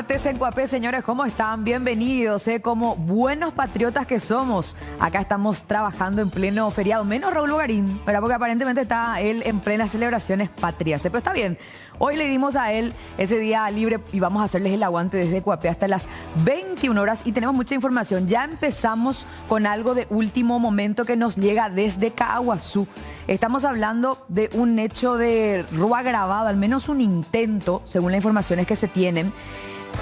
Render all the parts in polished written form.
Martes en Coapé, señores, ¿cómo están? Bienvenidos, como buenos patriotas que somos. Acá estamos trabajando en pleno feriado, menos Raúl Bogarín, ¿verdad? Porque aparentemente está él en plenas celebraciones patrias, pero está bien. Hoy le dimos a él ese día libre y vamos a hacerles el aguante desde Coapé hasta las 21 horas y tenemos mucha información. Ya empezamos con algo de último momento que nos llega desde Caaguazú. Estamos hablando de un hecho de robo agravado, al menos un intento, según las informaciones que se tienen,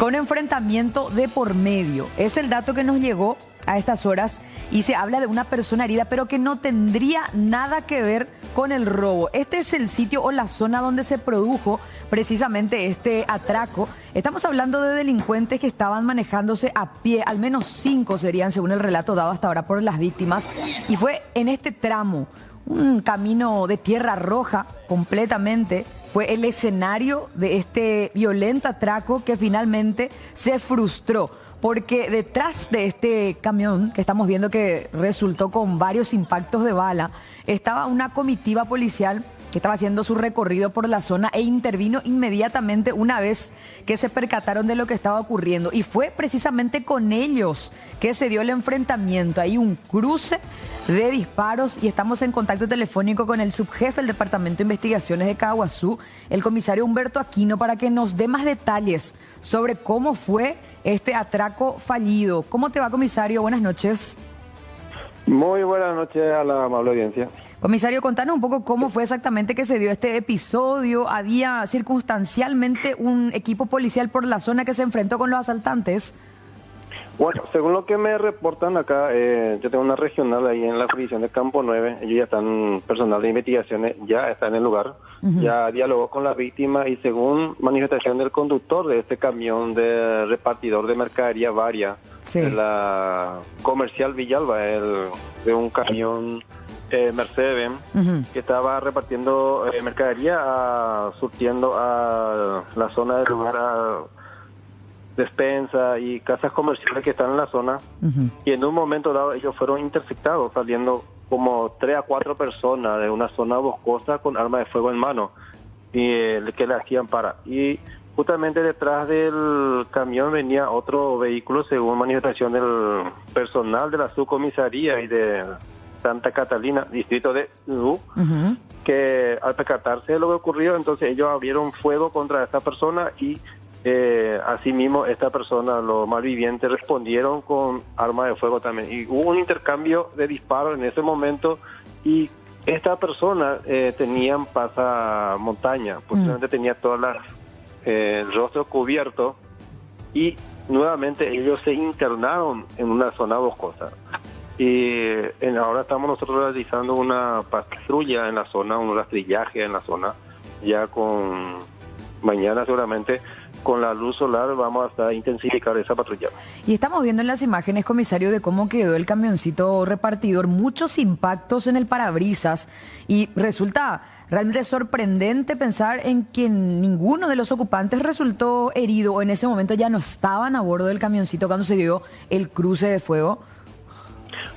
con enfrentamiento de por medio. Es el dato que nos llegó a estas horas y se habla de una persona herida, pero que no tendría nada que ver con el robo. Este es el sitio o la zona donde se produjo precisamente este atraco. Estamos hablando de delincuentes que estaban manejándose a pie, al menos 5 serían según el relato dado hasta ahora por las víctimas, y fue en este tramo, un camino de tierra roja completamente, fue el escenario de este violento atraco que finalmente se frustró. Porque detrás de este camión que estamos viendo que resultó con varios impactos de bala, estaba una comitiva policial que estaba haciendo su recorrido por la zona e intervino inmediatamente una vez que se percataron de lo que estaba ocurriendo. Y fue precisamente con ellos que se dio el enfrentamiento. Hay un cruce de disparos y estamos en contacto telefónico con el subjefe del Departamento de Investigaciones de Caaguazú, el comisario Humberto Aquino, para que nos dé más detalles sobre cómo fue este atraco fallido. ¿Cómo te va, comisario? Buenas noches. Muy buenas noches a la amable audiencia. Comisario, contanos un poco cómo fue exactamente que se dio este episodio. ¿Había circunstancialmente un equipo policial por la zona que se enfrentó con los asaltantes? Bueno, según lo que me reportan acá, yo tengo una regional ahí en la jurisdicción de Campo 9. Ellos ya están, personal de investigaciones ya está en el lugar, ya dialogó con las víctimas y según manifestación del conductor de este camión de repartidor de mercadería varia, sí, de la comercial Villalba, de un camión Mercedes-Benz, que estaba repartiendo mercadería, surtiendo a la zona del lugar, a despensa y casas comerciales que están en la zona, y en un momento dado ellos fueron interceptados saliendo como 3 a 4 personas de una zona boscosa con arma de fuego en mano y que le hacían parar. Y justamente detrás del camión venía otro vehículo, según manifestación del personal de la subcomisaría y de Santa Catalina, distrito de Lú, que al percatarse de lo que ocurrió, entonces ellos abrieron fuego contra esta persona y asimismo esta persona, los malvivientes, respondieron con arma de fuego también. Y hubo un intercambio de disparos en ese momento y esta persona tenía pasamontaña, posiblemente tenía todas el rostro cubierto y nuevamente ellos se internaron en una zona boscosa. Y ahora estamos nosotros realizando una patrulla en la zona, un rastrillaje en la zona, ya con mañana seguramente con la luz solar vamos a intensificar esa patrulla. Y estamos viendo en las imágenes, comisario, de cómo quedó el camioncito repartidor, muchos impactos en el parabrisas y resulta realmente sorprendente pensar en que ninguno de los ocupantes resultó herido o en ese momento ya no estaban a bordo del camioncito cuando se dio el cruce de fuego.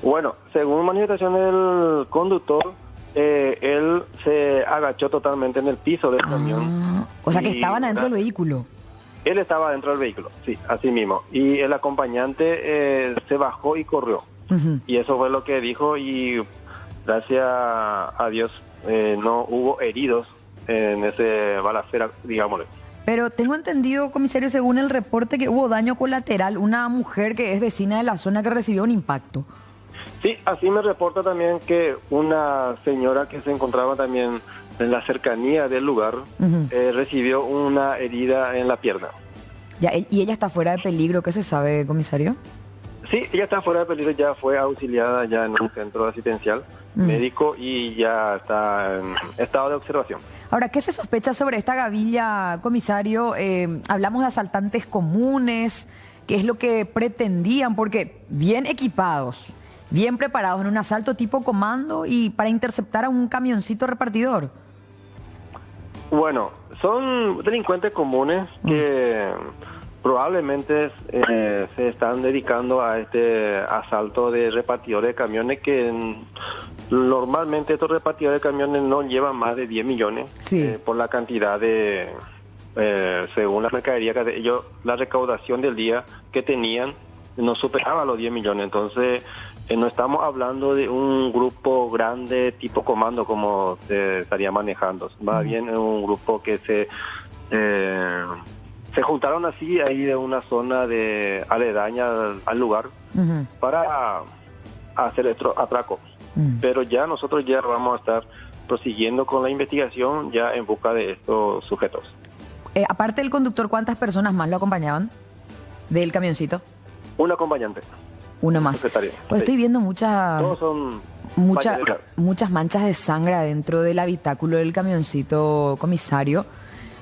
Bueno, según manifestación del conductor, él se agachó totalmente en el piso del camión. O sea que estaban adentro del vehículo. Él estaba dentro del vehículo, sí, así mismo. Y el acompañante se bajó y corrió. Y eso fue lo que dijo y gracias a Dios no hubo heridos en ese balacera, digámosle. Pero tengo entendido, comisario, según el reporte, que hubo daño colateral, una mujer que es vecina de la zona que recibió un impacto. Sí, así me reporta también que una señora que se encontraba también en la cercanía del lugar recibió una herida en la pierna. Ya, ¿y ella está fuera de peligro? ¿Qué se sabe, comisario? Sí, ella está fuera de peligro, ya fue auxiliada ya en un centro asistencial médico y ya está en estado de observación. Ahora, ¿qué se sospecha sobre esta gavilla, comisario? Hablamos de asaltantes comunes, ¿qué es lo que pretendían? Porque bien equipados, bien preparados en un asalto tipo comando y para interceptar a un camioncito repartidor. Bueno, son delincuentes comunes que probablemente se están dedicando a este asalto de repartidores de camiones que normalmente estos repartidores de camiones no llevan más de 10 millones por la cantidad de según la mercadería que ellos, la recaudación del día que tenían no superaba los 10 millones. Entonces, no estamos hablando de un grupo grande tipo comando como se estaría manejando. Más bien es un grupo que se juntaron así ahí de una zona de aledaña al lugar para hacer atraco. Pero ya nosotros ya vamos a estar prosiguiendo con la investigación ya en busca de estos sujetos. Aparte del conductor, ¿cuántas personas más lo acompañaban del camioncito? Un acompañante. Uno más. Pues estoy viendo Todos son muchas manchas de sangre adentro del habitáculo del camioncito, comisario.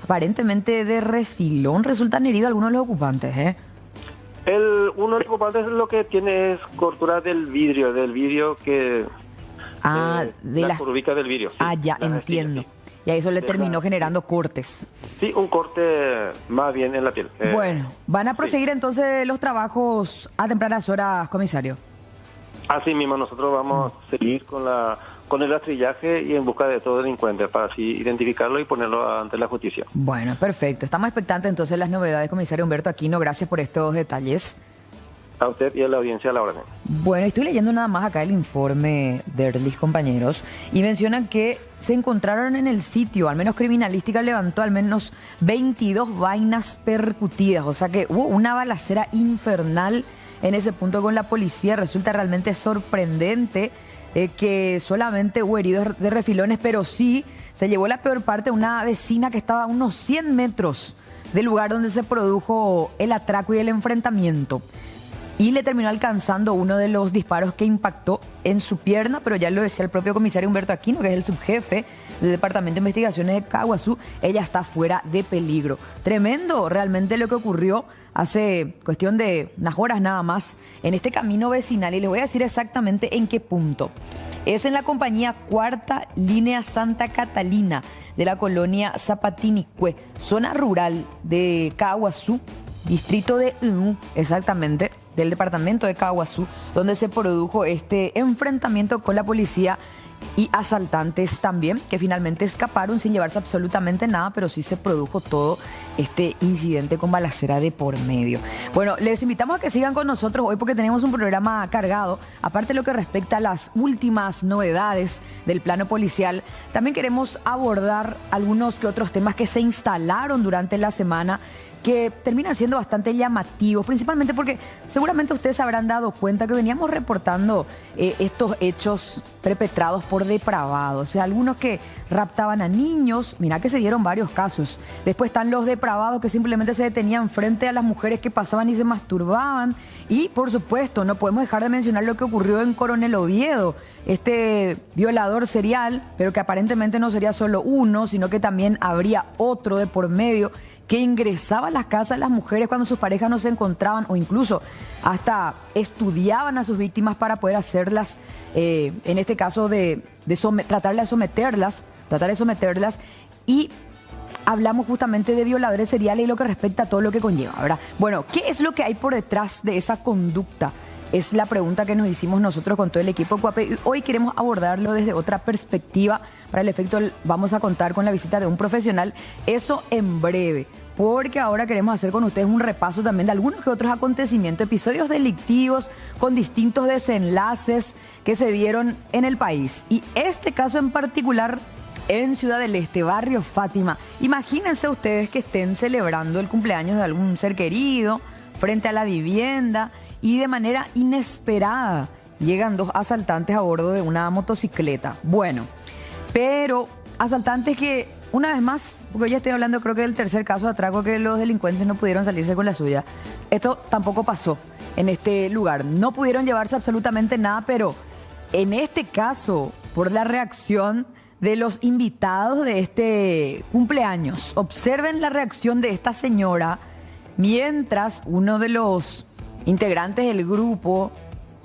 Aparentemente de refilón resultan heridos algunos de los ocupantes, ¿eh? Uno de los ocupantes lo que tiene es cortura del vidrio que... de las curvicas del vidrio. Sí, ya entiendo. Sí. Y a eso le terminó generando cortes. Sí, un corte más bien en la piel. Bueno, ¿van a proseguir entonces los trabajos a tempranas horas, comisario? Así mismo, nosotros vamos a seguir con el rastrillaje y en busca de todo delincuente para así identificarlo y ponerlo ante la justicia. Bueno, perfecto. Estamos expectantes entonces de las novedades, comisario Humberto Aquino. Gracias por estos detalles. A usted y a la audiencia a la orden. Bueno, estoy leyendo nada más acá el informe de Erlis, compañeros, y mencionan que se encontraron en el sitio, al menos Criminalística levantó al menos 22 vainas percutidas, o sea que hubo una balacera infernal en ese punto con la policía. Resulta realmente sorprendente que solamente hubo heridos de refilones, pero sí se llevó la peor parte una vecina que estaba a unos 100 metros del lugar donde se produjo el atraco y el enfrentamiento. Y le terminó alcanzando uno de los disparos que impactó en su pierna, pero ya lo decía el propio comisario Humberto Aquino, que es el subjefe del Departamento de Investigaciones de Caaguazú, ella está fuera de peligro. Tremendo realmente lo que ocurrió hace cuestión de unas horas nada más en este camino vecinal, y les voy a decir exactamente en qué punto. Es en la compañía Cuarta Línea Santa Catalina de la colonia Zapatinicue, zona rural de Caaguazú, distrito de exactamente, del departamento de Caaguazú, donde se produjo este enfrentamiento con la policía y asaltantes también, que finalmente escaparon sin llevarse absolutamente nada, pero sí se produjo todo este incidente con balacera de por medio. Bueno, les invitamos a que sigan con nosotros hoy porque tenemos un programa cargado. Aparte de lo que respecta a las últimas novedades del plano policial, también queremos abordar algunos que otros temas que se instalaron durante la semana, que terminan siendo bastante llamativos, principalmente porque seguramente ustedes se habrán dado cuenta que veníamos reportando estos hechos perpetrados por depravados. O sea, algunos que raptaban a niños, mirá que se dieron varios casos. Después están los depravados que simplemente se detenían frente a las mujeres que pasaban y se masturbaban. Y, por supuesto, no podemos dejar de mencionar lo que ocurrió en Coronel Oviedo, este violador serial, pero que aparentemente no sería solo uno, sino que también habría otro de por medio, que ingresaba a las casas de las mujeres cuando sus parejas no se encontraban, o incluso hasta estudiaban a sus víctimas para poder hacerlas, en este caso tratar de someterlas, y hablamos justamente de violadores seriales y lo que respecta a todo lo que conlleva, ¿verdad? Bueno, ¿qué es lo que hay por detrás de esa conducta? Es la pregunta que nos hicimos nosotros con todo el equipo Cuape, y hoy queremos abordarlo desde otra perspectiva. Para el efecto vamos a contar con la visita de un profesional, eso en breve, porque ahora queremos hacer con ustedes un repaso también de algunos que otros acontecimientos, episodios delictivos con distintos desenlaces que se dieron en el país. Y este caso en particular en Ciudad del Este, barrio Fátima. Imagínense ustedes que estén celebrando el cumpleaños de algún ser querido frente a la vivienda y de manera inesperada llegan dos asaltantes a bordo de una motocicleta. Bueno, pero asaltantes que, una vez más, porque hoy ya estoy hablando creo que del tercer caso de atraco, que los delincuentes no pudieron salirse con la suya. Esto tampoco pasó en este lugar. No pudieron llevarse absolutamente nada, pero en este caso, por la reacción de los invitados de este cumpleaños, observen la reacción de esta señora mientras uno de los integrantes del grupo,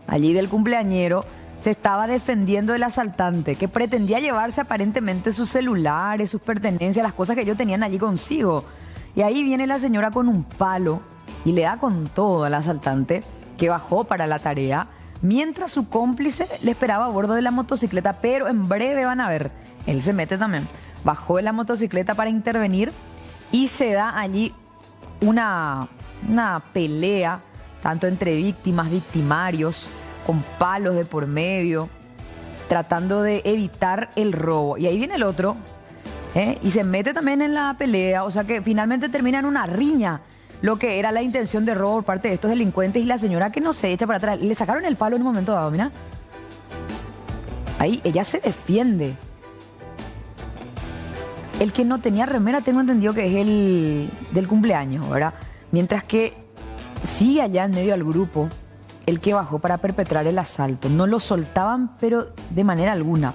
allí del cumpleañero, se estaba defendiendo del asaltante, que pretendía llevarse aparentemente sus celulares, sus pertenencias, las cosas que ellos tenían allí consigo. Y ahí viene la señora con un palo y le da con todo al asaltante, que bajó para la tarea, mientras su cómplice le esperaba a bordo de la motocicleta. Pero en breve van a ver, él se mete también, bajó de la motocicleta para intervenir y se da allí una pelea, tanto entre víctimas, victimarios, con palos de por medio, tratando de evitar el robo. Y ahí viene el otro, y se mete también en la pelea, o sea que finalmente termina en una riña lo que era la intención de robo por parte de estos delincuentes y la señora que no se echa para atrás. Le sacaron el palo en un momento dado, mira. Ahí ella se defiende. El que no tenía remera, tengo entendido que es el del cumpleaños, ¿verdad? Mientras que sigue allá en medio al grupo el que bajó para perpetrar el asalto. No lo soltaban, pero de manera alguna.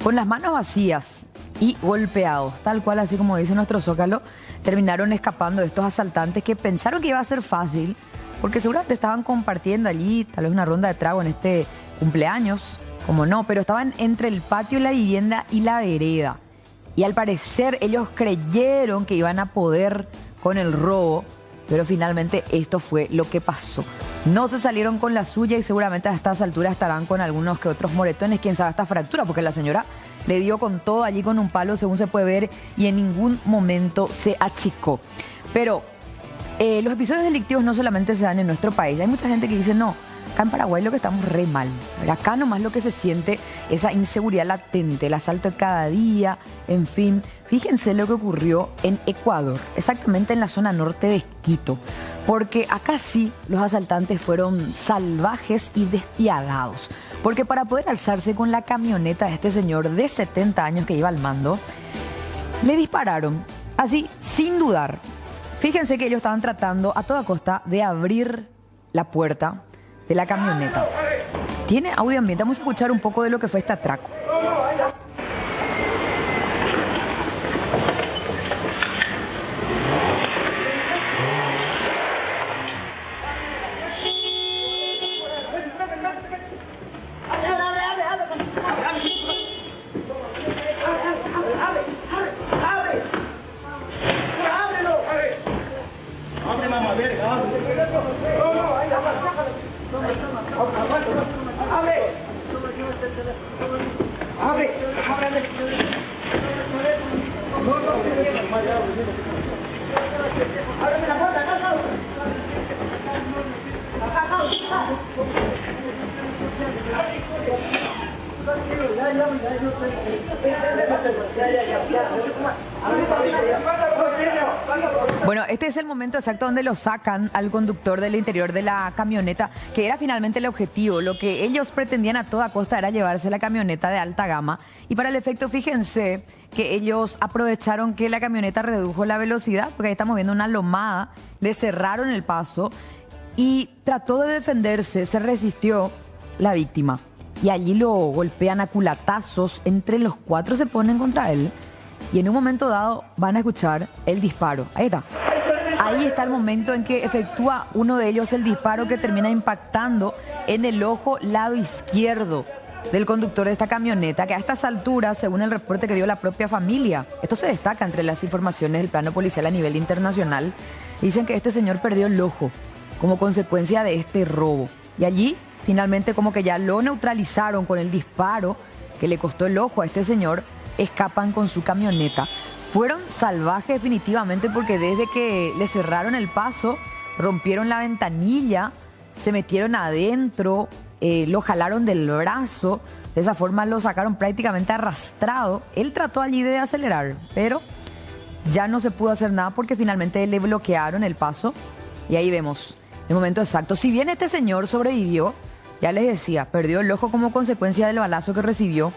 Con las manos vacías y golpeados, tal cual, así como dice nuestro Zócalo, terminaron escapando de estos asaltantes que pensaron que iba a ser fácil, porque seguramente estaban compartiendo allí tal vez una ronda de trago en este cumpleaños, como no, pero estaban entre el patio y la vivienda y la vereda. Y al parecer ellos creyeron que iban a poder con el robo, pero finalmente esto fue lo que pasó. No se salieron con la suya y seguramente a estas alturas estarán con algunos que otros moretones, quién sabe, hasta fractura, porque la señora le dio con todo allí con un palo, según se puede ver, y en ningún momento se achicó. Pero los episodios delictivos no solamente se dan en nuestro país. Hay mucha gente que dice, no, acá en Paraguay lo que estamos re mal. Pero acá nomás lo que se siente, esa inseguridad latente, el asalto de cada día, en fin. Fíjense lo que ocurrió en Ecuador, exactamente en la zona norte de Quito. Porque acá sí los asaltantes fueron salvajes y despiadados. Porque para poder alzarse con la camioneta de este señor de 70 años que iba al mando, le dispararon, así, sin dudar. Fíjense que ellos estaban tratando a toda costa de abrir la puerta de la camioneta. Tiene audio ambiente, vamos a escuchar un poco de lo que fue este atraco. Bueno, este es el momento exacto donde lo sacan al conductor del interior de la camioneta, que era finalmente el objetivo. Lo que ellos pretendían a toda costa era llevarse la camioneta de alta gama. Y para el efecto, fíjense que ellos aprovecharon que la camioneta redujo la velocidad, porque ahí estamos viendo una lomada, le cerraron el paso y trató de defenderse, se resistió la víctima. Y allí lo golpean a culatazos, entre los cuatro se ponen contra él y en un momento dado van a escuchar el disparo. Ahí está. Ahí está el momento en que efectúa uno de ellos el disparo que termina impactando en el ojo lado izquierdo del conductor de esta camioneta, que a estas alturas, según el reporte que dio la propia familia, esto se destaca entre las informaciones del plano policial a nivel internacional, dicen que este señor perdió el ojo como consecuencia de este robo. Y allí finalmente como que ya lo neutralizaron con el disparo que le costó el ojo a este señor, escapan con su camioneta. Fueron salvajes definitivamente porque desde que le cerraron el paso, rompieron la ventanilla, se metieron adentro, lo jalaron del brazo, de esa forma lo sacaron prácticamente arrastrado. Él trató allí de acelerar, pero ya no se pudo hacer nada porque finalmente le bloquearon el paso y ahí vemos el momento exacto. Si bien este señor sobrevivió, ya les decía, perdió el ojo como consecuencia del balazo que recibió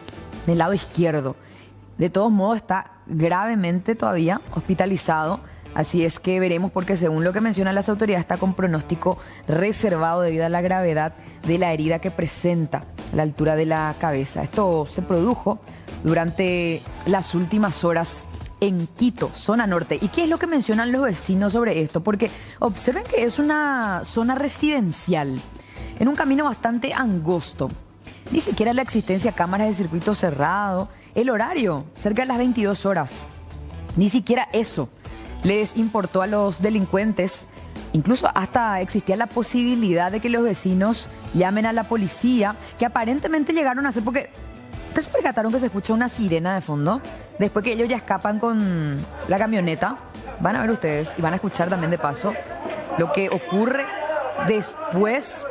del lado izquierdo. De todos modos está gravemente todavía hospitalizado, así es que veremos porque según lo que mencionan las autoridades está con pronóstico reservado debido a la gravedad de la herida que presenta a la altura de la cabeza. Esto se produjo durante las últimas horas en Quito, zona norte. ¿Y qué es lo que mencionan los vecinos sobre esto? Porque observen que es una zona residencial, en un camino bastante angosto. Ni siquiera la existencia de cámaras de circuito cerrado, el horario, cerca de las 22 horas. Ni siquiera eso les importó a los delincuentes. Incluso hasta existía la posibilidad de que los vecinos llamen a la policía, que aparentemente llegaron a hacer, porque ¿ustedes se percataron que se escucha una sirena de fondo? Después que ellos ya escapan con la camioneta, van a ver ustedes y van a escuchar también de paso lo que ocurre después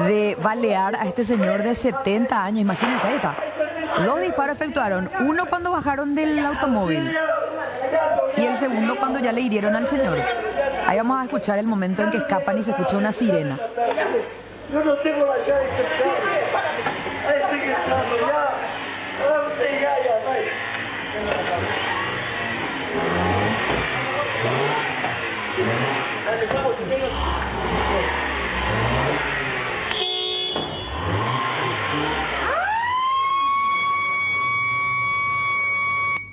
de balear a este señor de 70 años. Imagínense, ahí está. 2 disparos efectuaron, uno cuando bajaron del automóvil y el segundo cuando ya le hirieron al señor. Ahí vamos a escuchar el momento en que escapan y se escucha una sirena. Yo no tengo la llave del carro. Ahí estoy entrando ya.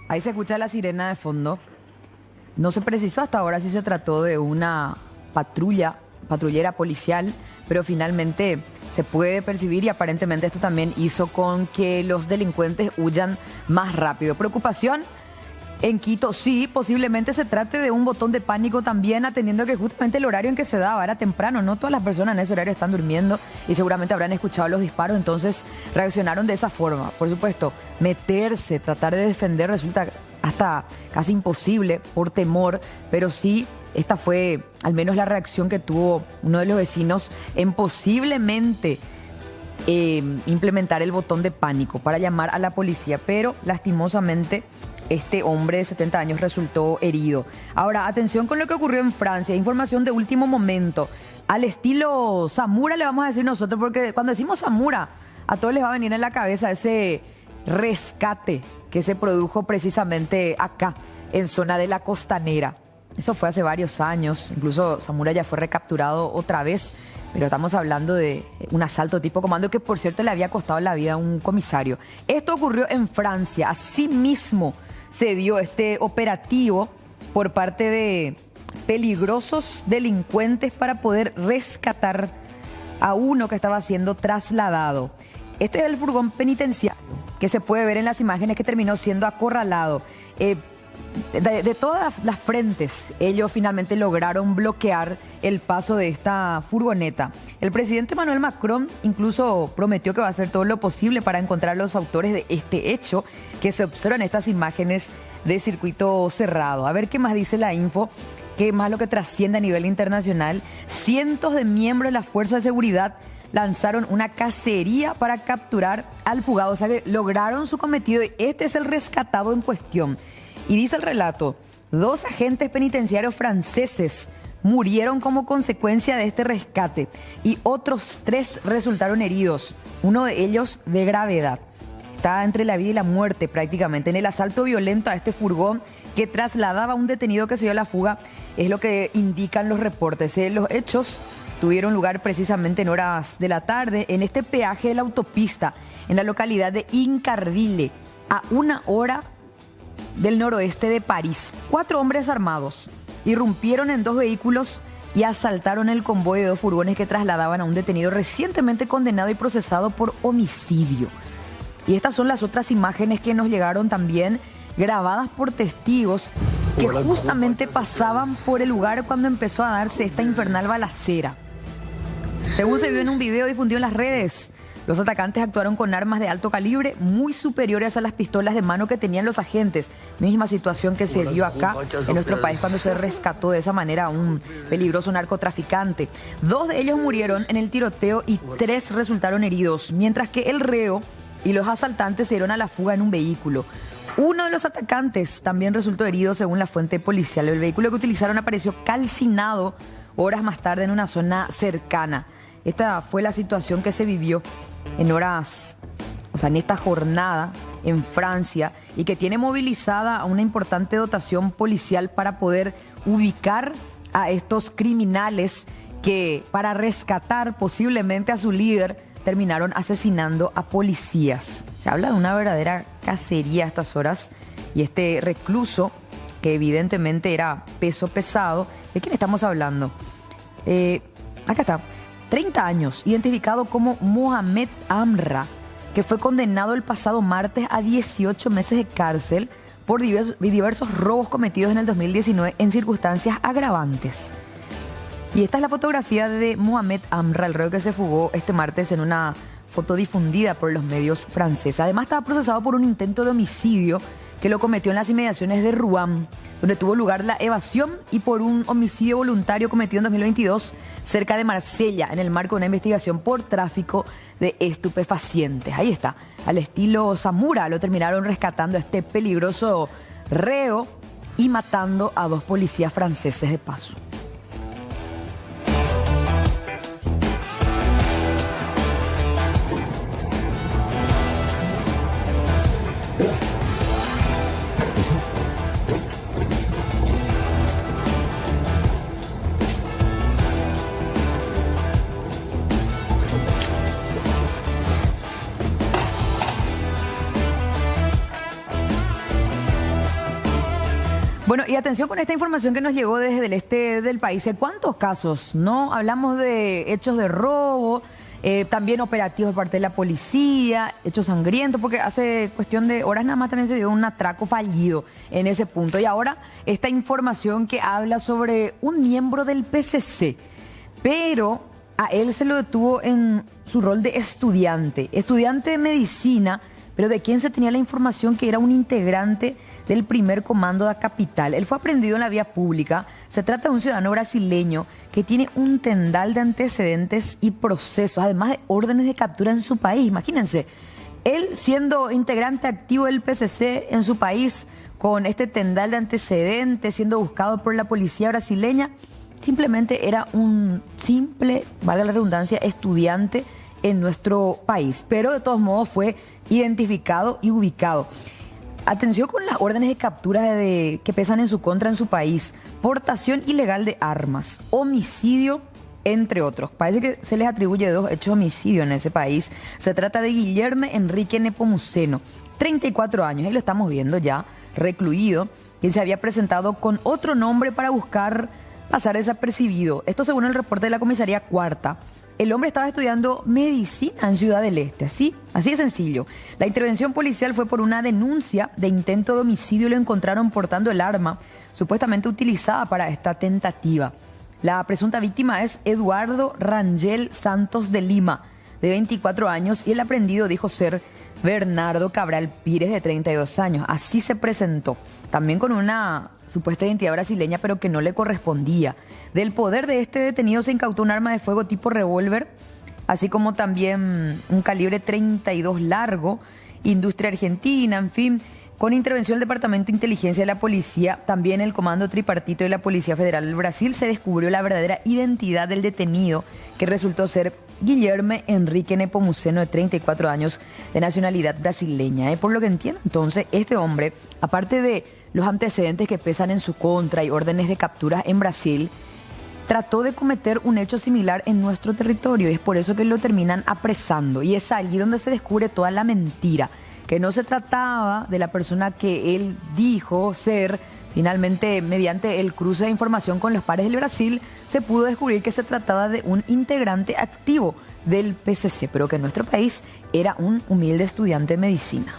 Ahí se escucha la sirena de fondo. No se precisó hasta ahora si se trató de una patrullera policial, pero finalmente se puede percibir y aparentemente esto también hizo con que los delincuentes huyan más rápido. Preocupación en Quito, sí, posiblemente se trate de un botón de pánico también, atendiendo que justamente el horario en que se daba era temprano, no todas las personas en ese horario están durmiendo y seguramente habrán escuchado los disparos, entonces reaccionaron de esa forma. Por supuesto, meterse, tratar de defender resulta hasta casi imposible por temor, pero sí, esta fue al menos la reacción que tuvo uno de los vecinos en posiblemente implementar el botón de pánico para llamar a la policía, pero lastimosamente este hombre de 70 años resultó herido. Ahora, atención con lo que ocurrió en Francia, información de último momento, al estilo Zamora le vamos a decir nosotros, porque cuando decimos Zamora, a todos les va a venir en la cabeza ese rescate que se produjo precisamente acá, en zona de la Costanera. Eso fue hace varios años, incluso Zamora ya fue recapturado otra vez, pero estamos hablando de un asalto tipo comando que, por cierto, le había costado la vida a un comisario. Esto ocurrió en Francia. Asimismo, se dio este operativo por parte de peligrosos delincuentes para poder rescatar a uno que estaba siendo trasladado. Este es el furgón penitenciario que se puede ver en las imágenes que terminó siendo acorralado. De todas las frentes, ellos finalmente lograron bloquear el paso de esta furgoneta. El presidente Emmanuel Macron incluso prometió que va a hacer todo lo posible para encontrar a los autores de este hecho que se observan en estas imágenes de circuito cerrado. A ver qué más dice la info, qué más lo que trasciende a nivel internacional. Cientos de miembros de las fuerzas de seguridad lanzaron una cacería para capturar al fugado, o sea que lograron su cometido y este es el rescatado en cuestión. Y dice el relato, 2 agentes penitenciarios franceses murieron como consecuencia de este rescate y otros 3 resultaron heridos, uno de ellos de gravedad. Está entre la vida y la muerte prácticamente en el asalto violento a este furgón que trasladaba a un detenido que se dio a la fuga, es lo que indican los reportes. Los hechos tuvieron lugar precisamente en horas de la tarde en este peaje de la autopista en la localidad de Incarville, a 1 hora del noroeste de París. 4 hombres armados irrumpieron en 2 vehículos y asaltaron el convoy de 2 furgones que trasladaban a un detenido recientemente condenado y procesado por homicidio. Y estas son las otras imágenes que nos llegaron también, grabadas por testigos que justamente pasaban por el lugar cuando empezó a darse esta infernal balacera. Según se vio en un video difundido en las redes, los atacantes actuaron con armas de alto calibre muy superiores a las pistolas de mano que tenían los agentes. Misma situación que se dio acá en nuestro país cuando se rescató de esa manera a un peligroso narcotraficante. 2 de ellos murieron en el tiroteo y 3 resultaron heridos, mientras que el reo y los asaltantes se dieron a la fuga en un vehículo. Uno de los atacantes también resultó herido según la fuente policial. El vehículo que utilizaron apareció calcinado horas más tarde en una zona cercana. Esta fue la situación que se vivió en horas, o sea, en esta jornada en Francia y que tiene movilizada a una importante dotación policial para poder ubicar a estos criminales que, para rescatar posiblemente a su líder, terminaron asesinando a policías. Se habla de una verdadera cacería a estas horas y este recluso, que evidentemente era peso pesado, ¿de quién estamos hablando? Acá está. 30 años, identificado como Mohamed Amra, que fue condenado el pasado martes a 18 meses de cárcel por diversos robos cometidos en el 2019 en circunstancias agravantes. Y esta es la fotografía de Mohamed Amra, el reo que se fugó este martes en una foto difundida por los medios franceses. Además estaba procesado por un intento de homicidio que lo cometió en las inmediaciones de Rouen, donde tuvo lugar la evasión y por un homicidio voluntario cometido en 2022 cerca de Marsella, en el marco de una investigación por tráfico de estupefacientes. Ahí está, al estilo Zamora, lo terminaron rescatando a este peligroso reo y matando a 2 policías franceses de paso. Bueno, y atención con esta información que nos llegó desde el este del país. ¿Cuántos casos? ¿No? Hablamos de hechos de robo, también operativos de parte de la policía, hechos sangrientos, porque hace cuestión de horas nada más también se dio un atraco fallido en ese punto. Y ahora esta información que habla sobre un miembro del PCC, pero a él se lo detuvo en su rol de estudiante de medicina, pero de quien se tenía la información que era un integrante del primer comando de la capital. Él fue aprendido en la vía pública. Se trata de un ciudadano brasileño que tiene un tendal de antecedentes y procesos, además de órdenes de captura en su país. Imagínense, él siendo integrante activo del PCC en su país, con este tendal de antecedentes, siendo buscado por la policía brasileña, simplemente era un simple, valga la redundancia, estudiante en nuestro país. Pero de todos modos fue identificado y ubicado. Atención con las órdenes de captura que pesan en su contra en su país. Portación ilegal de armas, homicidio, entre otros. Parece que se les atribuye 2 hechos de homicidio en ese país. Se trata de Guillermo Enrique Nepomuceno, 34 años, ahí lo estamos viendo ya, recluido. Él se había presentado con otro nombre para buscar pasar desapercibido. Esto según el reporte de la comisaría cuarta. El hombre estaba estudiando medicina en Ciudad del Este, así de sencillo. La intervención policial fue por una denuncia de intento de homicidio y lo encontraron portando el arma supuestamente utilizada para esta tentativa. La presunta víctima es Eduardo Rangel Santos de Lima, de 24 años, y el aprendido dijo ser Bernardo Cabral Pires, de 32 años. Así se presentó, también con una supuesta identidad brasileña, pero que no le correspondía. Del poder de este detenido se incautó un arma de fuego tipo revólver, así como también un calibre 32 largo, industria argentina, en fin. Con intervención del Departamento de Inteligencia de la Policía, también el Comando Tripartito de la Policía Federal del Brasil, se descubrió la verdadera identidad del detenido, que resultó ser Guillermo Enrique Nepomuceno, de 34 años, de nacionalidad brasileña. Por lo que entiendo, entonces, este hombre, aparte de los antecedentes que pesan en su contra y órdenes de captura en Brasil, trató de cometer un hecho similar en nuestro territorio, y es por eso que lo terminan apresando. Y es allí donde se descubre toda la mentira, que no se trataba de la persona que él dijo ser. Finalmente, mediante el cruce de información con los pares del Brasil, se pudo descubrir que se trataba de un integrante activo del PCC, pero que en nuestro país era un humilde estudiante de medicina.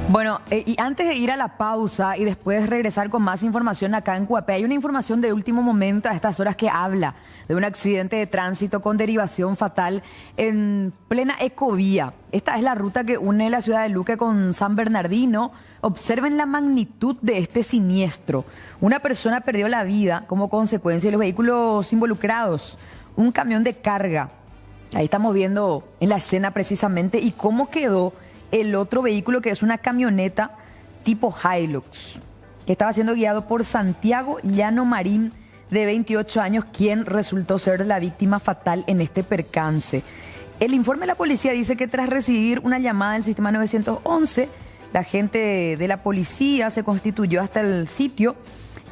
Bueno, y antes de ir a la pausa y después regresar con más información acá en Coapé, hay una información de último momento a estas horas que habla de un accidente de tránsito con derivación fatal en plena Ecovía. Esta es la ruta que une la ciudad de Luque con San Bernardino. Observen la magnitud de este siniestro. Una persona perdió la vida como consecuencia de los vehículos involucrados. Un camión de carga. Ahí estamos viendo en la escena precisamente y cómo quedó el otro vehículo, que es una camioneta tipo Hilux, que estaba siendo guiado por Santiago Llano Marín, de 28 años, quien resultó ser la víctima fatal en este percance. El informe de la policía dice que tras recibir una llamada del sistema 911, la gente de la policía se constituyó hasta el sitio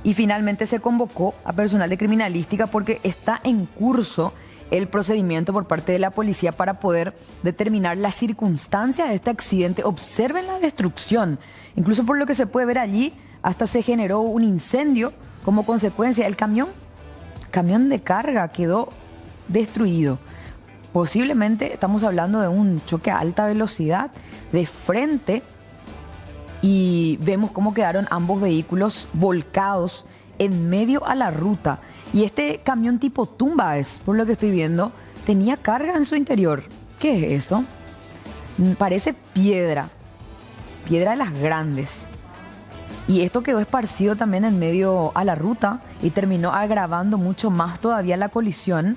y finalmente se convocó a personal de criminalística porque está en curso el procedimiento por parte de la policía para poder determinar las circunstancias de este accidente. Observen la destrucción. Incluso por lo que se puede ver allí, hasta se generó un incendio como consecuencia. El camión de carga quedó destruido. Posiblemente estamos hablando de un choque a alta velocidad de frente y vemos cómo quedaron ambos vehículos volcados en medio a la ruta. Y este camión tipo tumba es, por lo que estoy viendo, tenía carga en su interior. ¿Qué es eso? Parece piedra de las grandes. Y esto quedó esparcido también en medio a la ruta y terminó agravando mucho más todavía la colisión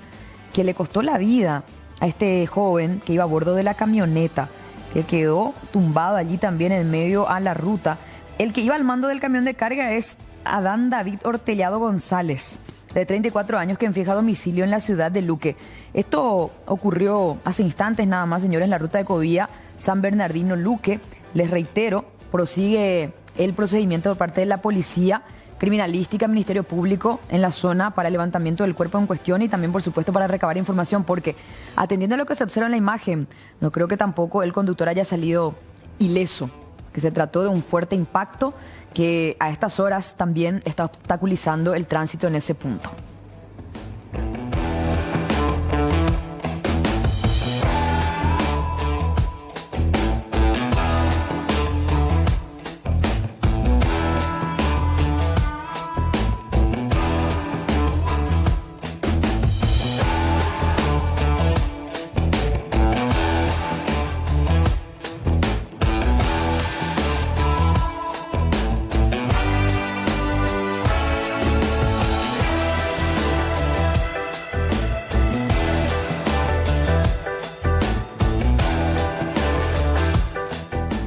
que le costó la vida a este joven que iba a bordo de la camioneta, que quedó tumbado allí también en medio a la ruta. El que iba al mando del camión de carga es Adán David Hortellado González, de 34 años, que fija domicilio en la ciudad de Luque. Esto ocurrió hace instantes nada más, señores, en la ruta de Covía, San Bernardino, Luque. Les reitero, prosigue el procedimiento por parte de la policía criminalística, Ministerio Público en la zona para el levantamiento del cuerpo en cuestión y también, por supuesto, para recabar información, porque atendiendo a lo que se observa en la imagen, no creo que tampoco el conductor haya salido ileso, que se trató de un fuerte impacto que a estas horas también está obstaculizando el tránsito en ese punto.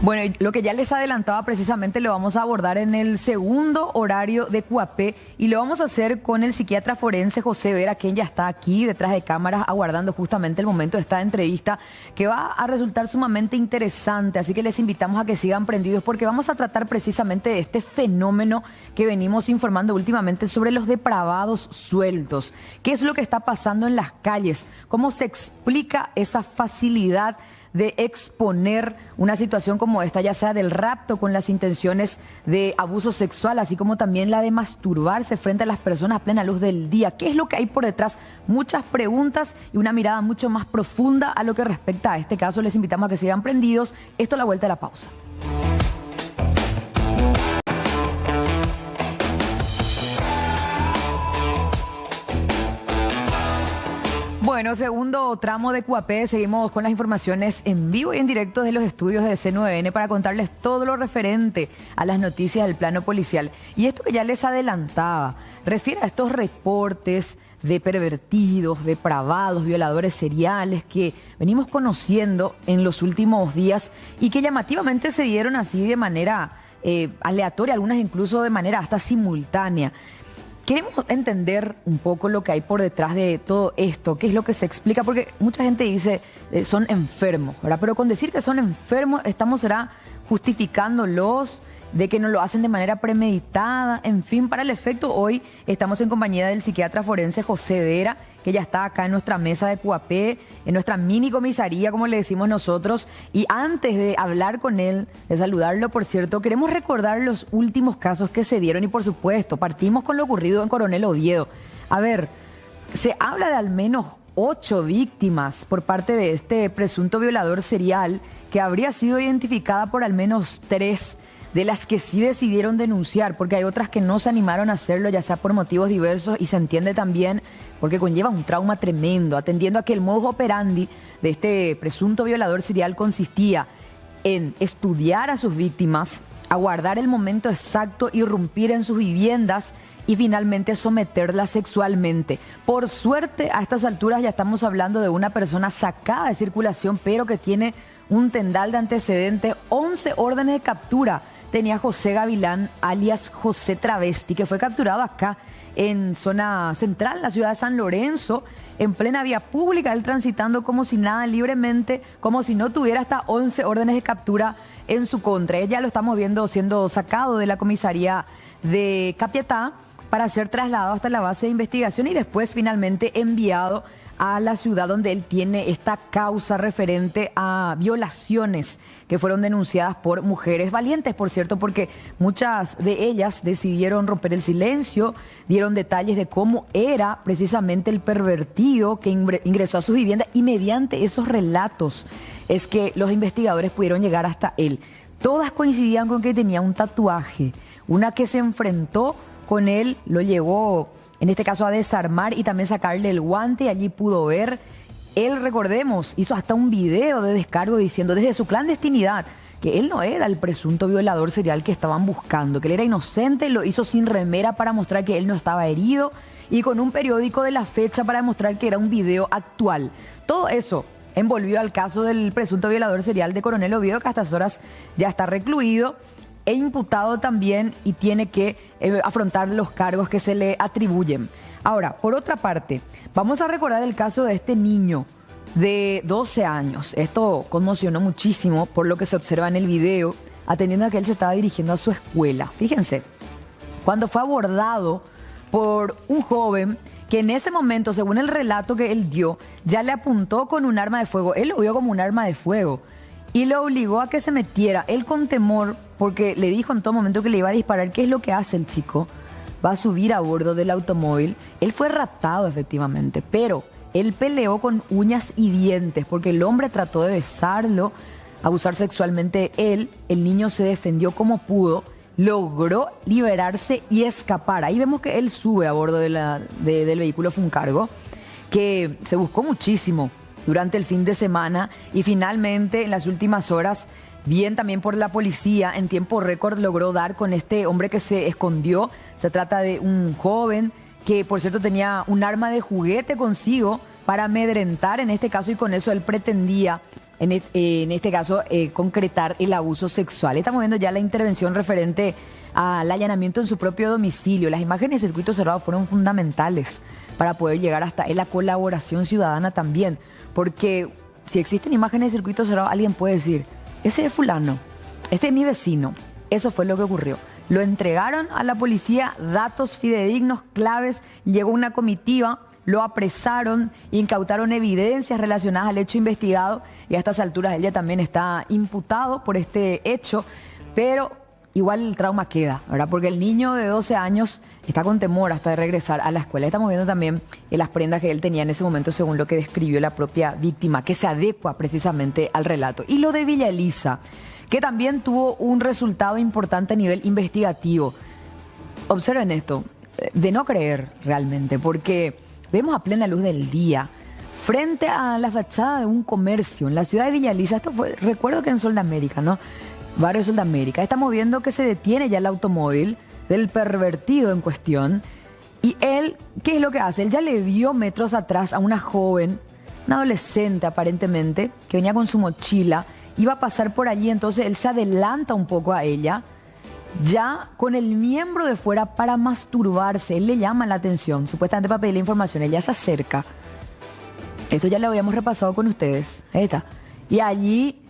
Bueno, lo que ya les adelantaba precisamente lo vamos a abordar en el segundo horario de QAP y lo vamos a hacer con el psiquiatra forense José Vera, quien ya está aquí detrás de cámaras aguardando justamente el momento de esta entrevista que va a resultar sumamente interesante, así que les invitamos a que sigan prendidos porque vamos a tratar precisamente de este fenómeno que venimos informando últimamente sobre los depravados sueltos. ¿Qué es lo que está pasando en las calles? ¿Cómo se explica esa facilidad de exponer una situación como esta, ya sea del rapto con las intenciones de abuso sexual, así como también la de masturbarse frente a las personas a plena luz del día? ¿Qué es lo que hay por detrás? Muchas preguntas y una mirada mucho más profunda a lo que respecta a este caso. Les invitamos a que sigan prendidos. Esto a la vuelta de la pausa. Bueno, segundo tramo de QAP, seguimos con las informaciones en vivo y en directo de los estudios de C9N para contarles todo lo referente a las noticias del plano policial. Y esto que ya les adelantaba, refiere a estos reportes de pervertidos, depravados, violadores seriales que venimos conociendo en los últimos días y que llamativamente se dieron así de manera aleatoria, algunas incluso de manera hasta simultánea. Queremos entender un poco lo que hay por detrás de todo esto, qué es lo que se explica, porque mucha gente dice son enfermos, ¿verdad? Pero con decir que son enfermos estamos justificándolos, de que no lo hacen de manera premeditada, en fin, para el efecto hoy estamos en compañía del psiquiatra forense José Vera, que ya está acá en nuestra mesa de QAP, en nuestra mini comisaría, como le decimos nosotros, y antes de hablar con él, de saludarlo, por cierto, queremos recordar los últimos casos que se dieron y, por supuesto, partimos con lo ocurrido en Coronel Oviedo. A ver, se habla de al menos 8 víctimas por parte de este presunto violador serial que habría sido identificada por al menos 3 de las que sí decidieron denunciar, porque hay otras que no se animaron a hacerlo, ya sea por motivos diversos, y se entiende también porque conlleva un trauma tremendo, atendiendo a que el modus operandi de este presunto violador serial consistía en estudiar a sus víctimas, aguardar el momento exacto, irrumpir en sus viviendas y finalmente someterlas sexualmente. Por suerte, a estas alturas ya estamos hablando de una persona sacada de circulación, pero que tiene un tendal de antecedentes, 11 órdenes de captura. Tenía José Gavilán, alias José Travesti, que fue capturado acá en zona central, la ciudad de San Lorenzo, en plena vía pública, él transitando como si nada, libremente, como si no tuviera hasta 11 órdenes de captura en su contra. Ya lo estamos viendo siendo sacado de la comisaría de Capiatá para ser trasladado hasta la base de investigación y después finalmente enviado a la ciudad donde él tiene esta causa referente a violaciones que fueron denunciadas por mujeres valientes, por cierto, porque muchas de ellas decidieron romper el silencio, dieron detalles de cómo era precisamente el pervertido que ingresó a su vivienda, y mediante esos relatos es que los investigadores pudieron llegar hasta él. Todas coincidían con que tenía un tatuaje. Una que se enfrentó con él lo llevó, en este caso, a desarmar y también sacarle el guante, y allí pudo ver. Él, recordemos, hizo hasta un video de descargo diciendo desde su clandestinidad que él no era el presunto violador serial que estaban buscando, que él era inocente. Lo hizo sin remera para mostrar que él no estaba herido, y con un periódico de la fecha para demostrar que era un video actual. Todo eso envolvió al caso del presunto violador serial de Coronel Oviedo, que a estas horas ya está recluido e imputado también, y tiene que afrontar los cargos que se le atribuyen. Ahora, por otra parte, vamos a recordar el caso de este niño de 12 años. Esto conmocionó muchísimo por lo que se observa en el video, atendiendo a que él se estaba dirigiendo a su escuela. Fíjense, cuando fue abordado por un joven que en ese momento, según el relato que él dio, ya le apuntó con un arma de fuego. Él lo vio como un arma de fuego y lo obligó a que se metiera. Él, con temor, porque le dijo en todo momento que le iba a disparar. ¿Qué es lo que hace el chico? Va a subir a bordo del automóvil. Él fue raptado, efectivamente, pero él peleó con uñas y dientes porque el hombre trató de besarlo, abusar sexualmente de él. El niño se defendió como pudo, logró liberarse y escapar. Ahí vemos que él sube a bordo del vehículo. Fue un cargo que se buscó muchísimo durante el fin de semana, y finalmente en las últimas horas, bien también por la policía, en tiempo récord logró dar con este hombre que se escondió. Se trata de un joven que, por cierto, tenía un arma de juguete consigo para amedrentar en este caso, y con eso él pretendía en este caso concretar el abuso sexual. Estamos viendo ya la intervención referente al allanamiento en su propio domicilio. Las imágenes de circuito cerrado fueron fundamentales para poder llegar hasta la colaboración ciudadana también, porque si existen imágenes de circuito cerrado, alguien puede decir: ese es fulano, este es mi vecino. Eso fue lo que ocurrió. Lo entregaron a la policía, datos fidedignos, claves. Llegó una comitiva, lo apresaron, incautaron evidencias relacionadas al hecho investigado, y a estas alturas él ya también está imputado por este hecho, pero igual el trauma queda, ¿verdad? Porque el niño de 12 años está con temor hasta de regresar a la escuela. Estamos viendo también las prendas que él tenía en ese momento, según lo que describió la propia víctima, que se adecua precisamente al relato. Y lo de Villa Elisa, que también tuvo un resultado importante a nivel investigativo. Observen esto, de no creer realmente, porque vemos a plena luz del día, frente a la fachada de un comercio en la ciudad de Villa Elisa. Esto fue, recuerdo que en Sol de América, ¿no? Barrio Sol de América. Estamos viendo que se detiene ya el automóvil del pervertido en cuestión. Y él, ¿qué es lo que hace? Él ya le vio metros atrás a una joven, una adolescente aparentemente, que venía con su mochila, iba a pasar por allí. Entonces él se adelanta un poco a ella, ya con el miembro de fuera, para masturbarse. Él le llama la atención, supuestamente para pedirle información. Ella se acerca. Esto ya lo habíamos repasado con ustedes. Ahí está. Y allí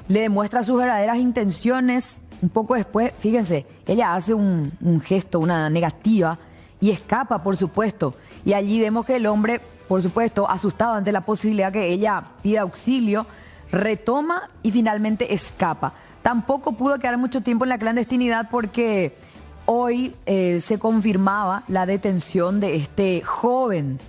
le demuestra sus verdaderas intenciones. Un poco después, fíjense, ella hace un gesto, una negativa, y escapa, por supuesto. Y allí vemos que el hombre, por supuesto, asustado ante la posibilidad que ella pida auxilio, retoma y finalmente escapa. Tampoco pudo quedar mucho tiempo en la clandestinidad, porque hoy se confirmaba la detención de este joven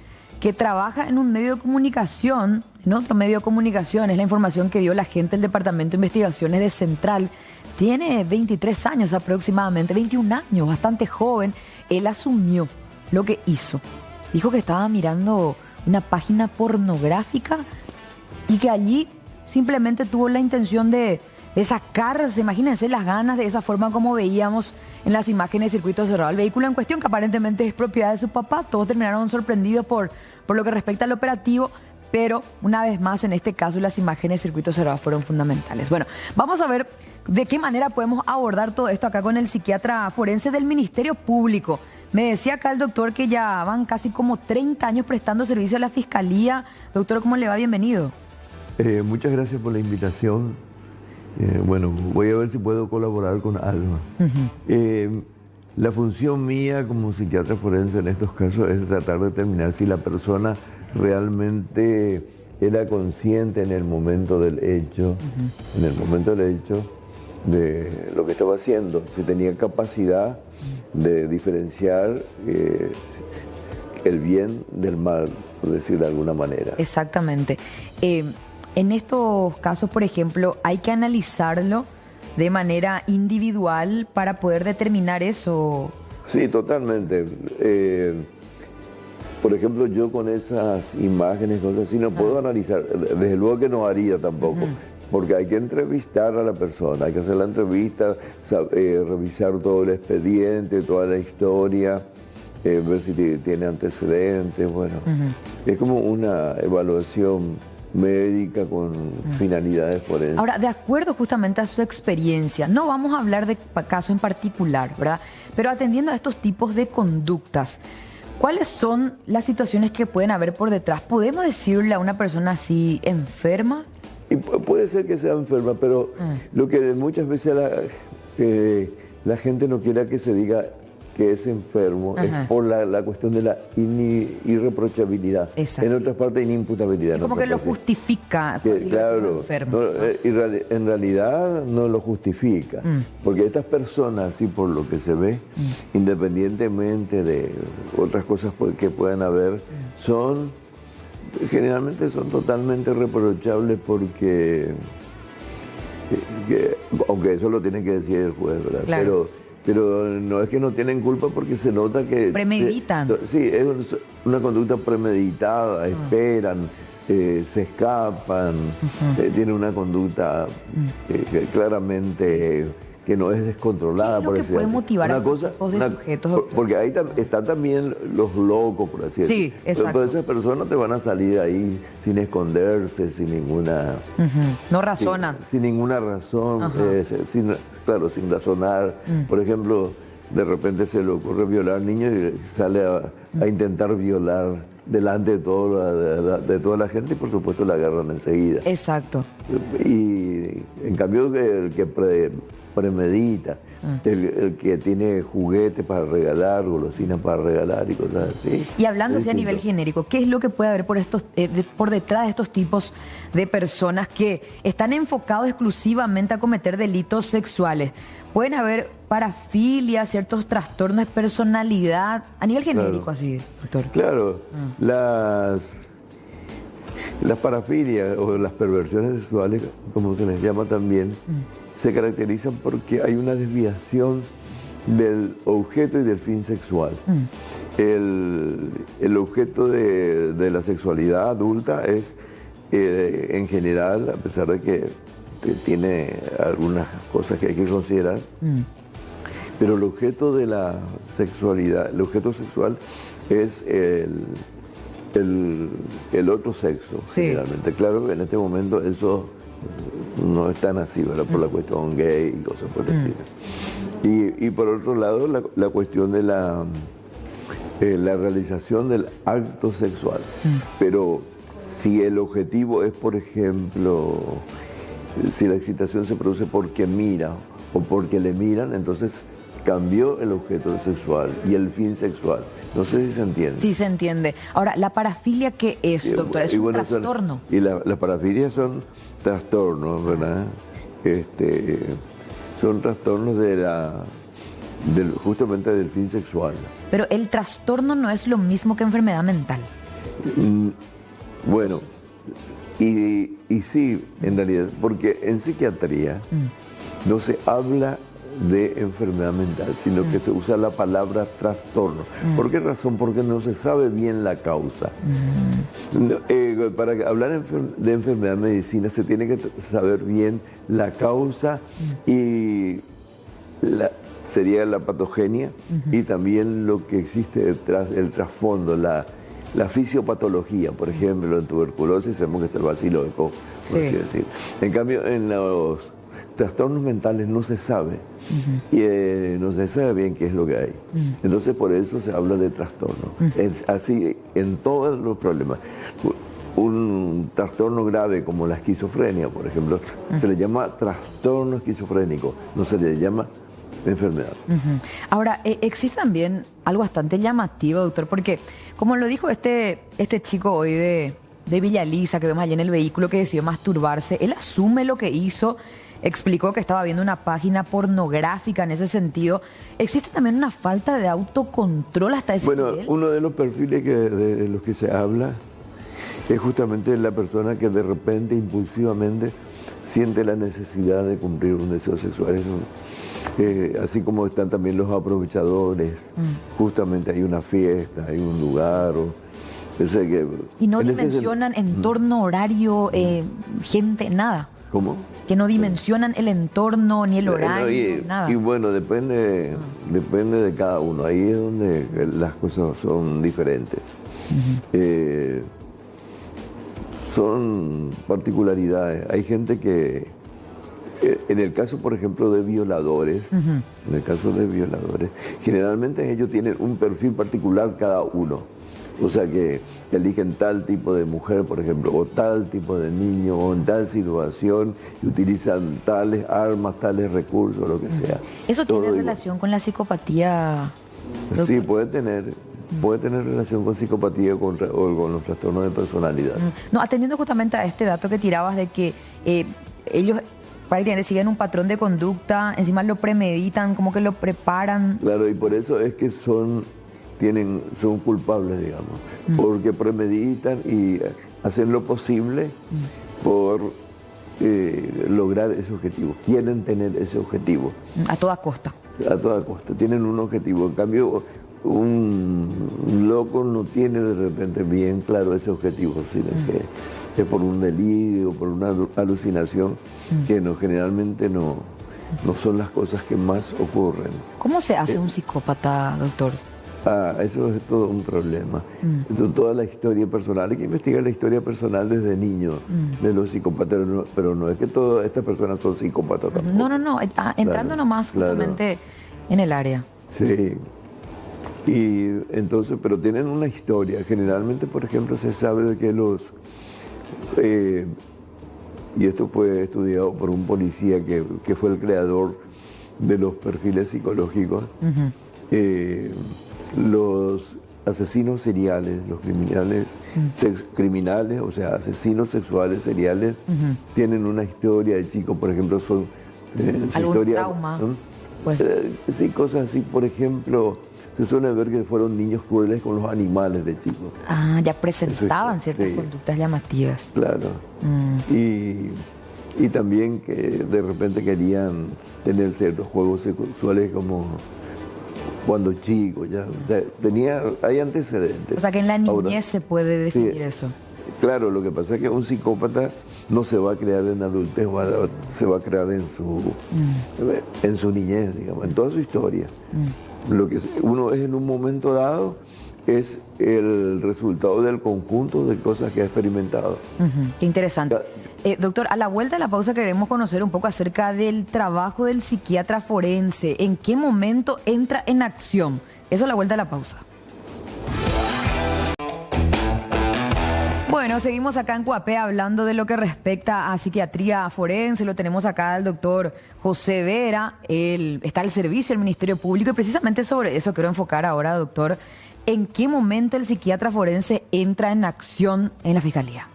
que trabaja en un medio de comunicación, en otro medio de comunicación. Es la información que dio la gente del Departamento de Investigaciones de Central. Tiene 23 años aproximadamente, 21 años, bastante joven. Él asumió lo que hizo. Dijo que estaba mirando una página pornográfica y que allí simplemente tuvo la intención de sacarse, imagínense las ganas, de esa forma como veíamos en las imágenes de circuito cerrado. El vehículo en cuestión, que aparentemente es propiedad de su papá. Todos terminaron sorprendidos por lo que respecta al operativo, pero una vez más, en este caso, las imágenes de circuito cerrado fueron fundamentales. Bueno, vamos a ver de qué manera podemos abordar todo esto acá con el psiquiatra forense del Ministerio Público. Me decía acá el doctor que ya van casi como 30 años prestando servicio a la Fiscalía. Doctor, ¿cómo le va? Bienvenido. Muchas gracias por la invitación. Bueno, voy a ver si puedo colaborar con algo. La función mía como psiquiatra forense en estos casos es tratar de determinar si la persona realmente era consciente en el momento del hecho, de lo que estaba haciendo, si tenía capacidad de diferenciar el bien del mal, por decir de alguna manera. Exactamente. En estos casos, por ejemplo, hay que analizarlo de manera individual para poder determinar eso. Sí, totalmente. Por ejemplo, yo con esas imágenes, cosas así, no puedo analizar. Desde luego que no haría tampoco. Porque hay que entrevistar a la persona, hay que hacer la entrevista, revisar todo el expediente, toda la historia, ver si tiene antecedentes, bueno. Es como una evaluación médica con finalidades forenses. Ahora, de acuerdo justamente a su experiencia, no vamos a hablar de caso en particular, ¿verdad? Pero atendiendo a estos tipos de conductas, ¿cuáles son las situaciones que pueden haber por detrás? ¿Podemos decirle a una persona así enferma? Y puede ser que sea enferma, pero lo que muchas veces la gente no quiere que se diga que es enfermo es por la cuestión de la irreprochabilidad. Exacto. En otras partes, inimputabilidad. Es como que lo justifica. Claro, enfermo, ¿no? En realidad no lo justifica, porque estas personas, sí, por lo que se ve, independientemente de otras cosas que puedan haber, generalmente son totalmente reprochables porque, aunque eso lo tiene que decir el juez, ¿verdad? Claro. Pero no es que no tienen culpa porque se nota que... Premeditan. Sí, es una conducta premeditada, esperan, se escapan, tienen una conducta que claramente que no es descontrolada. ¿Qué es lo que puede motivar a estos tipos de sujetos? Porque ahí están también los locos, por así decirlo. Sí, exacto. Pero esas personas te van a salir ahí sin esconderse, sin ninguna... No razonan. Sin ninguna razón, sin razonar. Por ejemplo, de repente se le ocurre violar niños y sale a intentar violar delante de toda la gente y por supuesto la agarran enseguida. Exacto. Y en cambio el que premedita, el que tiene juguetes para regalar, golosinas para regalar y cosas así. Y hablando así a nivel genérico, ¿qué es lo que puede haber por detrás de estos tipos de personas que están enfocados exclusivamente a cometer delitos sexuales? Pueden haber parafilia, ciertos trastornos de personalidad, a nivel genérico, así, doctor. Claro, las parafilias o las perversiones sexuales, como se les llama también, se caracterizan porque hay una desviación del objeto y del fin sexual. El objeto de la sexualidad adulta es, en general, a pesar de que tiene algunas cosas que hay que considerar, pero el objeto de la sexualidad, el objeto sexual es el otro sexo, generalmente. Claro, en este momento eso no es tan así, ¿verdad? Por la cuestión gay y cosas por el estilo. Y por otro lado, la cuestión de la realización del acto sexual. Pero si el objetivo es, por ejemplo, si la excitación se produce porque mira o porque le miran, entonces cambió el objeto sexual y el fin sexual. No sé si se entiende. Sí, se entiende. Ahora, ¿la parafilia qué es, doctora? ¿Es un trastorno? Y las parafilias son trastornos, ¿verdad? Son trastornos justamente del fin sexual. Pero el trastorno no es lo mismo que enfermedad mental. Bueno, y sí, en realidad, porque en psiquiatría no se habla de enfermedad mental, sino que se usa la palabra trastorno. ¿Por qué razón? Porque no se sabe bien la causa. Para hablar de enfermedad en medicina se tiene que saber bien la causa y sería la patogenia y también lo que existe detrás, el trasfondo, la fisiopatología. Por ejemplo, en tuberculosis sabemos que está el bacilo de Koch, por así decir. En cambio, en los trastornos mentales no se sabe y no se sabe bien qué es lo que hay. Entonces por eso se habla de trastorno. Es así en todos los problemas. Un trastorno grave como la esquizofrenia, por ejemplo, se le llama trastorno esquizofrénico, no se le llama enfermedad. Ahora, existe también algo bastante llamativo, doctor, porque como lo dijo este chico hoy de Villa Elisa, que vemos allí en el vehículo, que decidió masturbarse, él asume lo que hizo, explicó que estaba viendo una página pornográfica en ese sentido. ¿Existe también una falta de autocontrol hasta ese nivel? Bueno, uno de los perfiles de los que se habla es justamente la persona que de repente, impulsivamente, siente la necesidad de cumplir un deseo sexual. Así como están también los aprovechadores, justamente hay una fiesta, hay un lugar. Y no dimensionan entorno, horario, gente, nada. ¿Cómo? Que no dimensionan el entorno, ni el horario, nada. Y bueno, depende de cada uno. Ahí es donde las cosas son diferentes. Son particularidades. Hay gente que, en el caso, por ejemplo, de violadores, generalmente ellos tienen un perfil particular cada uno. O sea que eligen tal tipo de mujer, por ejemplo, o tal tipo de niño, o en tal situación, y utilizan tales armas, tales recursos, lo que sea. ¿Eso tiene relación con la psicopatía, doctor? Sí, puede tener relación con psicopatía o con los trastornos de personalidad. No, atendiendo justamente a este dato que tirabas de que ellos prácticamente siguen un patrón de conducta, encima lo premeditan, como que lo preparan. Claro, y por eso es que son culpables, digamos, porque premeditan y hacen lo posible por lograr ese objetivo. Quieren tener ese objetivo. A toda costa. A toda costa. Tienen un objetivo. En cambio, un loco no tiene de repente bien claro ese objetivo, sino que es por un delirio, por una alucinación, que generalmente no son las cosas que más ocurren. ¿Cómo se hace un psicópata, doctor? Eso es todo un problema. Toda la historia personal, hay que investigar la historia personal desde niño de los psicópatas, pero no es que todas estas personas son psicópatas tampoco. No, entrando nomás justamente en el área. Sí, y entonces, pero tienen una historia. Generalmente, por ejemplo, se sabe de que y esto fue estudiado por un policía que fue el creador de los perfiles psicológicos, los asesinos seriales, los criminales, o sea, asesinos sexuales seriales, tienen una historia de chicos, por ejemplo, son ¿algún trauma? Pues. Sí, cosas así, por ejemplo, se suele ver que fueron niños crueles con los animales de chicos. Ya presentaban ciertas conductas llamativas. Claro. Y también que de repente querían tener ciertos juegos sexuales como cuando chicos, ya. O sea, hay antecedentes. O sea que en la niñez se puede definir eso. Claro, lo que pasa es que un psicópata no se va a crear en adultez, se va a crear en su niñez, digamos, en toda su historia. Lo que uno es en un momento dado es el resultado del conjunto de cosas que ha experimentado. Qué interesante. Doctor, a la vuelta de la pausa queremos conocer un poco acerca del trabajo del psiquiatra forense. ¿En qué momento entra en acción? Eso a la vuelta de la pausa. Bueno, seguimos acá en Coapé hablando de lo que respecta a psiquiatría forense. Lo tenemos acá el doctor José Vera. Él está al servicio del Ministerio Público y precisamente sobre eso quiero enfocar ahora, doctor. ¿En qué momento el psiquiatra forense entra en acción en la Fiscalía?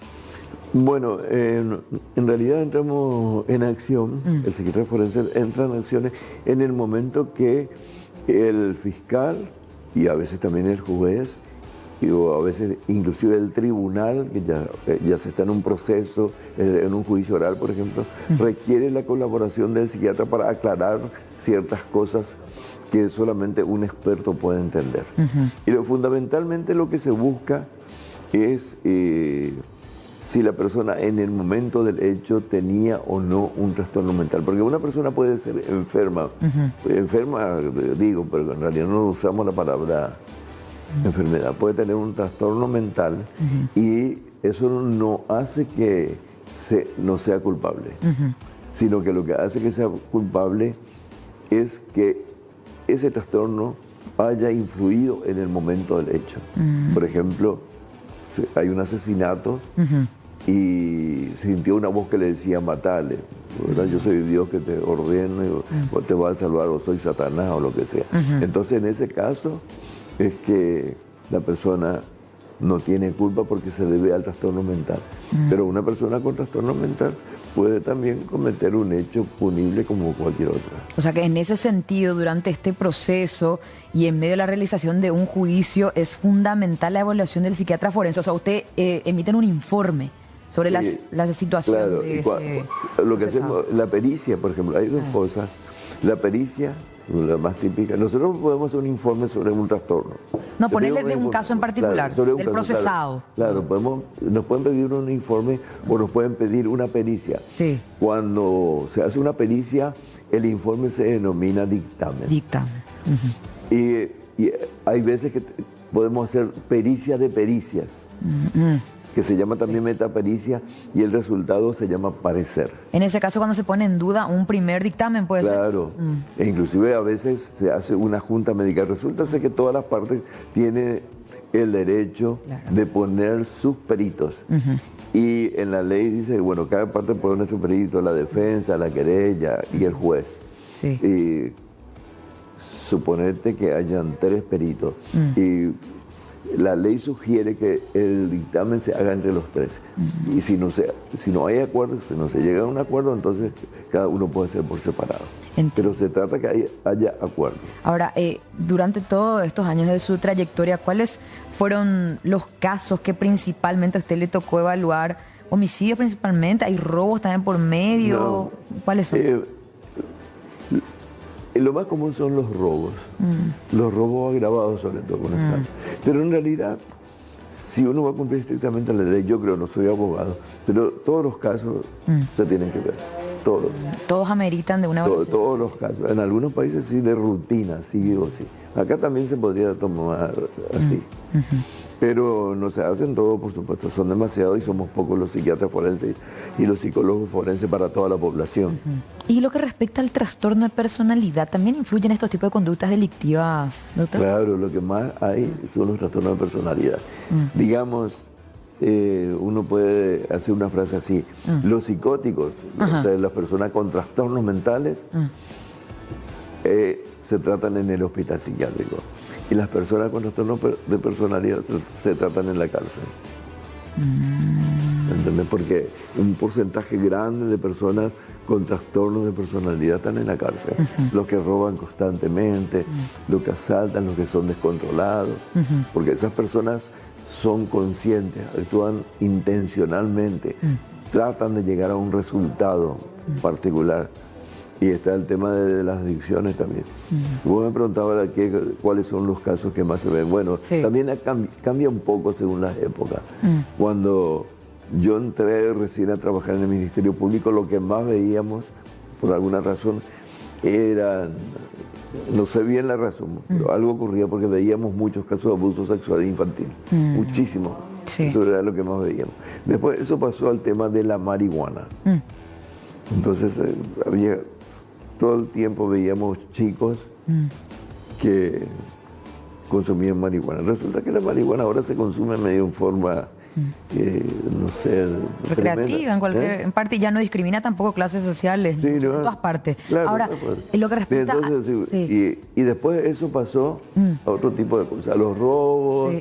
Bueno, en realidad entramos en acción, el psiquiatra forense entra en acciones en el momento que el fiscal y a veces también el juez o a veces inclusive el tribunal, que ya se está en un proceso, en un juicio oral, por ejemplo, requiere la colaboración del psiquiatra para aclarar ciertas cosas que solamente un experto puede entender. Y fundamentalmente lo que se busca es si la persona en el momento del hecho tenía o no un trastorno mental. Porque una persona puede ser enferma, enferma digo, pero en realidad no usamos la palabra enfermedad, puede tener un trastorno mental y eso no hace que no sea culpable, sino que lo que hace que sea culpable es que ese trastorno haya influido en el momento del hecho. Por ejemplo, hay un asesinato y sintió una voz que le decía matale, ¿verdad? Yo soy Dios que te ordeno y te va a salvar, o soy Satanás o lo que sea. Entonces en ese caso es que la persona no tiene culpa porque se debe al trastorno mental. Pero una persona con trastorno mental puede también cometer un hecho punible como cualquier otra. O sea que en ese sentido, durante este proceso y en medio de la realización de un juicio, es fundamental la evaluación del psiquiatra forense. O sea, usted emiten un informe sobre la situación claro, de ese lo que procesado. hacemos, la pericia, por ejemplo, hay dos cosas. La pericia, la más típica, nosotros podemos hacer un informe sobre un trastorno. No, ponerle de un caso en particular, sobre un del caso, procesado. Claro, nos pueden pedir un informe o nos pueden pedir una pericia. Sí. Cuando se hace una pericia, el informe se denomina dictamen. Dictamen. Y hay veces que podemos hacer pericia de pericias, que se llama también metapericia, y el resultado se llama parecer. En ese caso, cuando se pone en duda un primer dictamen, puede ser. Claro, e inclusive a veces se hace una junta médica. Resulta ser que todas las partes tienen el derecho de poner sus peritos. Y en la ley dice, bueno, cada parte pone su perito, la defensa, la querella y el juez. Sí. Y suponete que hayan 3 peritos. Y la ley sugiere que el dictamen se haga entre los 3. Y si no hay acuerdo, si no se llega a un acuerdo, entonces cada uno puede ser por separado. Pero se trata que haya acuerdo. Ahora, durante todos estos años de su trayectoria, ¿cuáles fueron los casos que principalmente a usted le tocó evaluar? ¿Homicidios principalmente? ¿Hay robos también por medio? No. ¿Cuáles son? Lo más común son los robos. Los robos agravados, sobre todo con asalto. Pero en realidad, si uno va a cumplir estrictamente la ley, yo creo, no soy abogado, pero todos los casos se tienen que ver. Todos. Todos ameritan de una evaluación. Todos los casos. En algunos países sí de rutina, sí o sí. Acá también se podría tomar así. Pero no se hacen todos, por supuesto. Son demasiados y somos pocos los psiquiatras forenses y los psicólogos forenses para toda la población. Y lo que respecta al trastorno de personalidad, ¿también influyen estos tipos de conductas delictivas, doctor? Claro, lo que más hay son los trastornos de personalidad. Digamos, uno puede hacer una frase así. Los psicóticos, o sea, las personas con trastornos mentales, se tratan en el hospital psiquiátrico. Y las personas con trastornos de personalidad se tratan en la cárcel. ¿Entendés? Porque un porcentaje grande de personas con trastornos de personalidad están en la cárcel. Los que roban constantemente, los que asaltan, los que son descontrolados. Porque esas personas son conscientes, actúan intencionalmente, tratan de llegar a un resultado particular. Y está el tema de las adicciones también. Vos me preguntabas cuáles son los casos que más se ven. Bueno, también cambia un poco según las épocas. Cuando yo entré recién a trabajar en el Ministerio Público, lo que más veíamos, por alguna razón, eran, no sé bien la razón, pero algo ocurría porque veíamos muchos casos de abuso sexual infantil. Muchísimos. Eso era lo que más veíamos. Después eso pasó al tema de la marihuana. Entonces todo el tiempo veíamos chicos que consumían marihuana. Resulta que la marihuana ahora se consume medio en forma, no sé, recreativa, en parte, ya no discrimina tampoco clases sociales, en todas partes. Claro, ahora, en lo que respecta y después eso pasó a otro tipo de cosas, a los robos,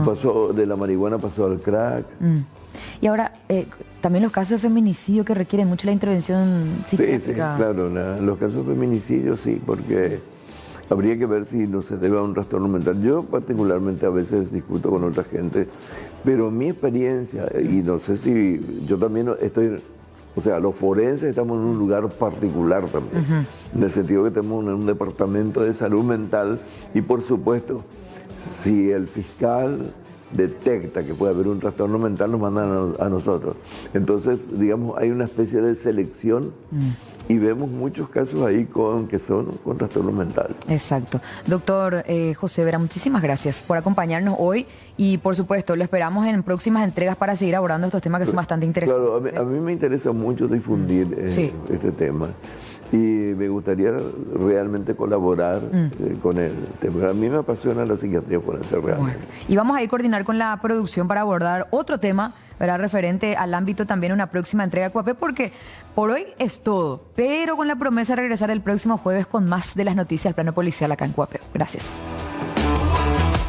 pasó de la marihuana, pasó al crack. Y ahora, también los casos de feminicidio que requieren mucho la intervención psiquiátrica. Sí, claro, los casos de feminicidio sí, porque habría que ver si no se debe a un trastorno mental. Yo particularmente a veces discuto con otra gente, pero mi experiencia, y no sé si yo también estoy, o sea, los forenses estamos en un lugar particular también, en el sentido que tenemos un departamento de salud mental y por supuesto, si el fiscal detecta que puede haber un trastorno mental, nos mandan a nosotros. Entonces, digamos, hay una especie de selección y vemos muchos casos ahí que son con trastorno mental. Exacto. Doctor José Vera, muchísimas gracias por acompañarnos hoy y, por supuesto, lo esperamos en próximas entregas para seguir abordando estos temas que son bastante interesantes. Claro, a mí me interesa mucho difundir este tema y me gustaría realmente colaborar con él. A mí me apasiona la psiquiatría forense realmente. Bueno, y vamos a ir a coordinar con la producción para abordar otro tema, ¿verdad? Referente al ámbito también una próxima entrega de Cuapé, porque por hoy es todo, pero con la promesa de regresar el próximo jueves con más de las noticias del plano policial acá en Cuapé. Gracias.